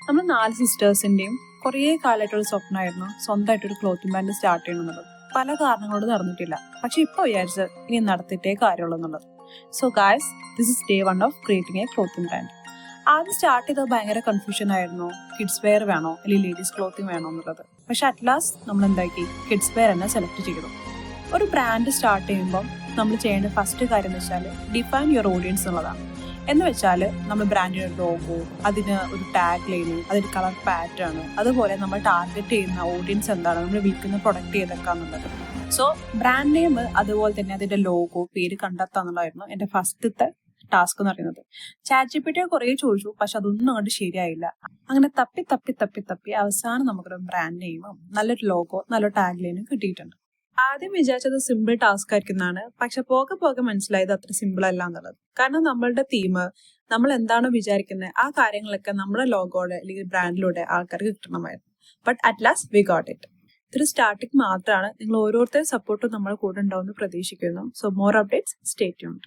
നമ്മൾ 4 സിസ്റ്റേഴ്സിന്റെയും കുറേ കാലമായിട്ടൊരു സ്വപ്നമായിരുന്നു സ്വന്തമായിട്ടൊരു ക്ലോത്തിങ് ബ്രാൻഡ് സ്റ്റാർട്ട് ചെയ്യണമെന്നുള്ളത്. പല കാരണങ്ങളോട് നടന്നിട്ടില്ല. പക്ഷെ ഇപ്പൊ വിചാരിച്ചത് ഇനി നടത്തിയിട്ടേ കാര്യമുള്ളൂ എന്നുള്ളത്. So guys, this is day 1 of creating A clothing brand. ആദ്യം സ്റ്റാർട്ട് ചെയ്തത് ഭയങ്കര കൺഫ്യൂഷൻ ആയിരുന്നു. കിഡ്സ് വെയർ വേണോ അല്ലെങ്കിൽ ലേഡീസ് ക്ലോത്തിങ് വേണോ എന്നുള്ളത്. പക്ഷെ അറ്റ് ലാസ്റ്റ് നമ്മൾ എന്താക്കി, കിഡ്സ് വെയർ തന്നെ സെലക്ട് ചെയ്തു. ഒരു ബ്രാൻഡ് സ്റ്റാർട്ട് ചെയ്യുമ്പോൾ നമ്മൾ ചെയ്യേണ്ട ഫസ്റ്റ് കാര്യം എന്ന് വെച്ചാൽ ഡിഫൈൻ യുവർ ഓഡിയൻസ് എന്നുള്ളതാണ്. എന്ന് വെച്ചാൽ നമ്മൾ ബ്രാൻഡിന്റെ ലോഗോ, അതിന് ഒരു ടാഗ് ലൈന്, അതിന്റെ കളർ പാറ്റേൺ, അതുപോലെ നമ്മൾ ടാർഗറ്റ് ചെയ്യുന്ന ഓഡിയൻസ് എന്താണ്, നമ്മൾ വിൽക്കുന്ന പ്രൊഡക്റ്റ് ഏതൊക്കെയാണെന്നുള്ളത്. സോ ബ്രാൻഡ് നെയിം അതുപോലെ തന്നെ അതിന്റെ ലോഗോ, പേര് കണ്ടെത്താന്നുള്ളതായിരുന്നു എന്റെ ഫസ്റ്റത്തെ ടാസ്ക് എന്ന് പറയുന്നത്. ChatGPT കുറേ ചോദിച്ചു, പക്ഷെ അതൊന്നും അങ്ങോട്ട് ശരിയായില്ല. അങ്ങനെ തപ്പി അവസാനം നമുക്കൊരു ബ്രാൻഡ് നെയിമും നല്ലൊരു ലോഗോ, നല്ലൊരു ടാഗ് ലൈനും കിട്ടിയിട്ടുണ്ട്. ആദ്യം വിചാരിച്ചത് സിമ്പിൾ ടാസ്ക് ആയിരിക്കുന്നതാണ്. പക്ഷെ പോകെ മനസ്സിലായത് അത്ര സിമ്പിൾ അല്ല എന്നുള്ളത്. കാരണം നമ്മളുടെ തീം, നമ്മൾ എന്താണോ വിചാരിക്കുന്നത് ആ കാര്യങ്ങളൊക്കെ നമ്മുടെ ലോഗോയുടെ അല്ലെങ്കിൽ ബ്രാൻഡിലൂടെ ആൾക്കാർക്ക് കിട്ടണമായിരുന്നു. But at last we got it. ഇതൊരു സ്റ്റാർട്ടിങ് മാത്രമാണ്. നിങ്ങൾ ഓരോരുത്തരും സപ്പോർട്ടും നമ്മുടെ കൂടെ ഉണ്ടാവുമെന്ന് പ്രതീക്ഷിക്കുന്നു. So more updates, stay tuned.